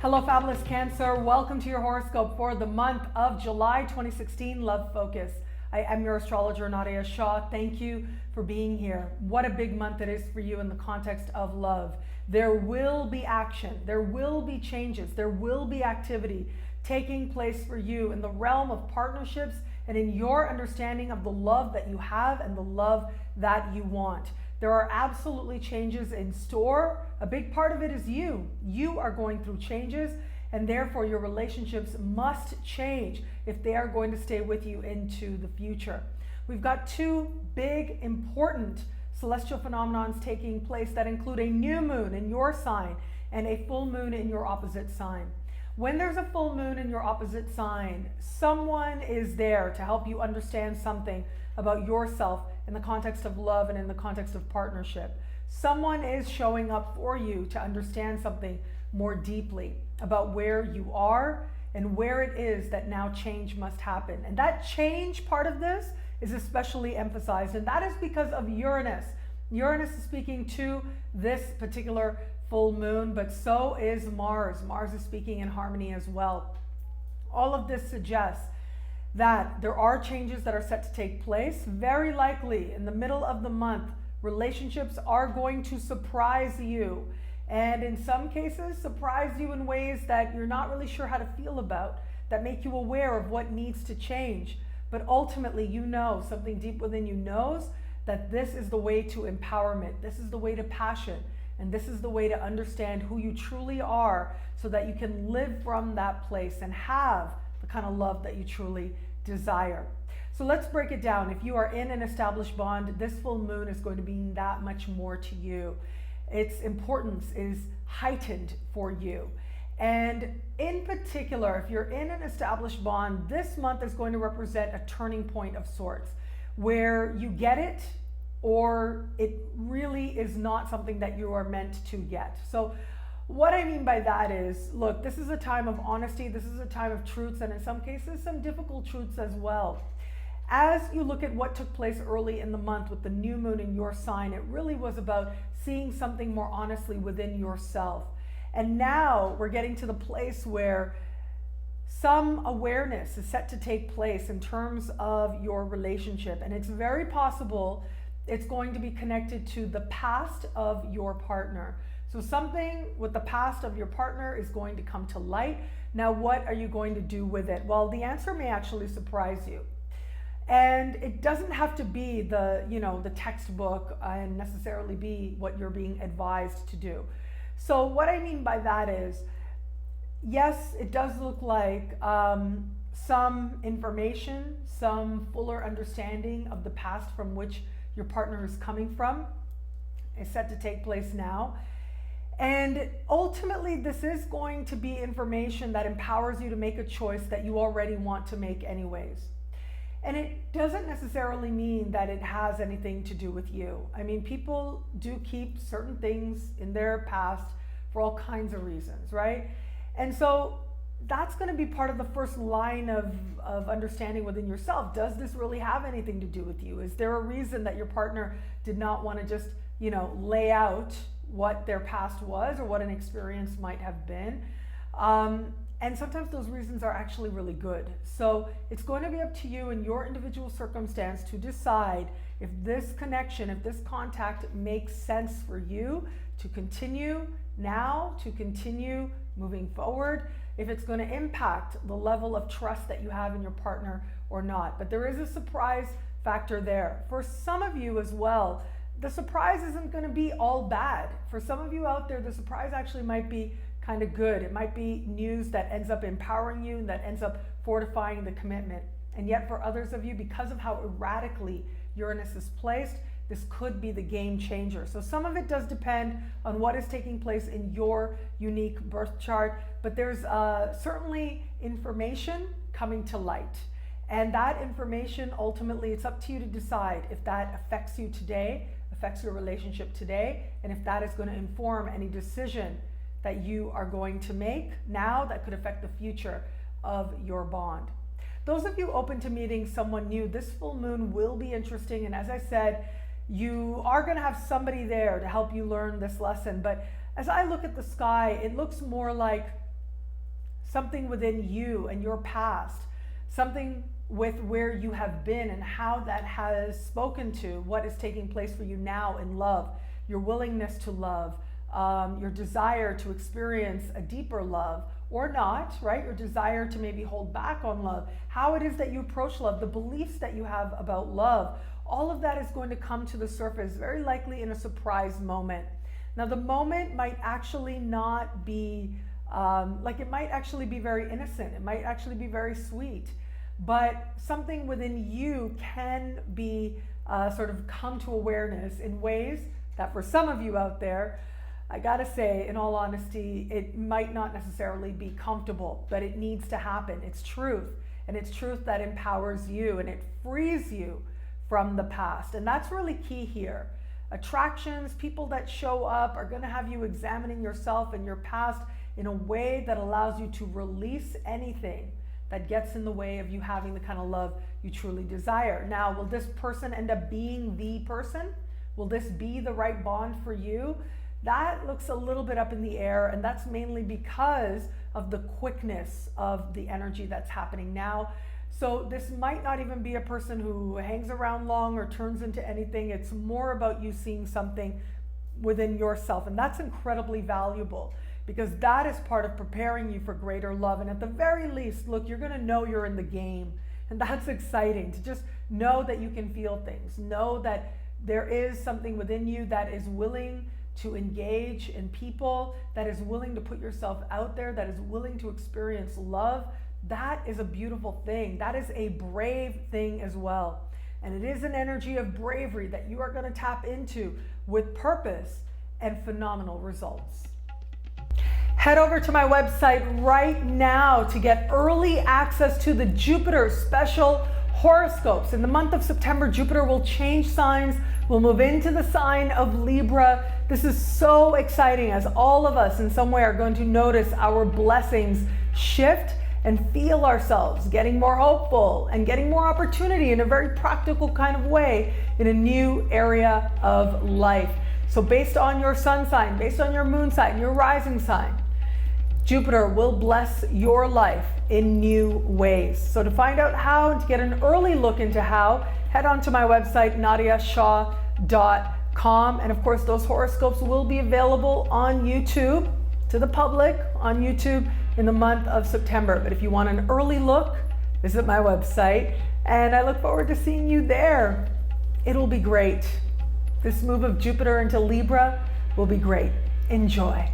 Hello, Fabulous Cancer. Welcome to your horoscope for the month of July 2016, Love Focus. I am your astrologer, Nadiya Shah. Thank you for being here. What a big month it is for you in the context of love. There will be action, there will be changes, there will be activity taking place for you in the realm of partnerships and in your understanding of the love that you have and the love that you want. There are absolutely changes in store. A big part of it is you. You are going through changes, and therefore your relationships must change if they are going to stay with you into the future. We've got two big, important celestial phenomenons taking place that include a new moon in your sign and a full moon in your opposite sign. When there's a full moon in your opposite sign, someone is there to help you understand something about yourself in the context of love and in the context of partnership. Someone is showing up for you to understand something more deeply about where you are and where it is that now change must happen. And that change part of this is especially emphasized, and that is because of Uranus. Uranus is speaking to this particular full moon, but so is Mars. Mars is speaking in harmony as well. All of this suggests that there are changes that are set to take place. Very likely in the middle of the month, relationships are going to surprise you. And in some cases, surprise you in ways that you're not really sure how to feel about, that make you aware of what needs to change. But ultimately, you know, something deep within you knows that this is the way to empowerment. This is the way to passion. And this is the way to understand who you truly are so that you can live from that place and have the kind of love that you truly desire. So let's break it down. If you are in an established bond, this full moon is going to mean that much more to you. Its importance is heightened for you. And in particular, if you're in an established bond, this month is going to represent a turning point of sorts where you get it or it really is not something that you are meant to get. So what I mean by that is, look, this is a time of honesty, this is a time of truths, and in some cases, some difficult truths as well. As you look at what took place early in the month with the new moon in your sign, it really was about seeing something more honestly within yourself. And now we're getting to the place where some awareness is set to take place in terms of your relationship. And it's very possible it's going to be connected to the past of your partner. So something with the past of your partner is going to come to light. Now, what are you going to do with it? Well, the answer may actually surprise you. And it doesn't have to be the textbook and necessarily be what you're being advised to do. So what I mean by that is, yes, it does look like some information, some fuller understanding of the past from which your partner is coming from is set to take place now. And ultimately, this is going to be information that empowers you to make a choice that you already want to make anyways. And it doesn't necessarily mean that it has anything to do with you. I mean, people do keep certain things in their past for all kinds of reasons, right? And so that's going to be part of the first line of understanding within yourself. Does this really have anything to do with you? Is there a reason that your partner did not want to just, lay out what their past was or what an experience might have been? And sometimes those reasons are actually really good. So it's going to be up to you in your individual circumstance to decide if this connection, if this contact makes sense for you to continue now, to continue moving forward, if it's going to impact the level of trust that you have in your partner or not. But there is a surprise factor there. For some of you as well, the surprise isn't going to be all bad. For some of you out there, the surprise actually might be kind of good. It might be news that ends up empowering you and that ends up fortifying the commitment. And yet for others of you, because of how erratically Uranus is placed, this could be the game changer. So some of it does depend on what is taking place in your unique birth chart, but there's certainly information coming to light. And that information, ultimately, it's up to you to decide if that affects you today, affects your relationship today, and if that is going to inform any decision that you are going to make now that could affect the future of your bond. Those of you open to meeting someone new, this full moon will be interesting. And as I said, you are going to have somebody there to help you learn this lesson. But as I look at the sky, it looks more like something within you and your past, something with where you have been and how that has spoken to what is taking place for you now in love, your willingness to love, your desire to experience a deeper love or not, right? Your desire to maybe hold back on love, how it is that you approach love, the beliefs that you have about love. All of that is going to come to the surface, very likely in a surprise moment. Now, the moment might actually not be, it might actually be very innocent. It might actually be very sweet, but something within you can be sort of come to awareness in ways that for some of you out there, I gotta say, in all honesty, it might not necessarily be comfortable, but it needs to happen. It's truth, and it's truth that empowers you and it frees you from the past. And that's really key here. Attractions, people that show up are gonna have you examining yourself and your past in a way that allows you to release anything that gets in the way of you having the kind of love you truly desire. Now, will this person end up being the person? Will this be the right bond for you? That looks a little bit up in the air, and that's mainly because of the quickness of the energy that's happening now. So this might not even be a person who hangs around long or turns into anything. It's more about you seeing something within yourself, and that's incredibly valuable because that is part of preparing you for greater love. And at the very least, look, you're gonna know you're in the game, and that's exciting to just know that you can feel things, know that there is something within you that is willing to engage in people, that is willing to put yourself out there, that is willing to experience love. That is a beautiful thing. That is a brave thing as well. And it is an energy of bravery that you are going to tap into with purpose and phenomenal results. Head over to my website right now to get early access to the Jupiter Special Horoscopes. In the month of September, Jupiter will change signs. We'll move into the sign of Libra. This is so exciting as all of us in some way are going to notice our blessings shift and feel ourselves getting more hopeful and getting more opportunity in a very practical kind of way in a new area of life. So based on your sun sign, based on your moon sign, your rising sign, Jupiter will bless your life in new ways. So to find out how and to get an early look into how, head on to my website, nadiyashah.com. And of course, those horoscopes will be available on YouTube to the public on YouTube in the month of September. But if you want an early look, visit my website. And I look forward to seeing you there. It'll be great. This move of Jupiter into Libra will be great. Enjoy.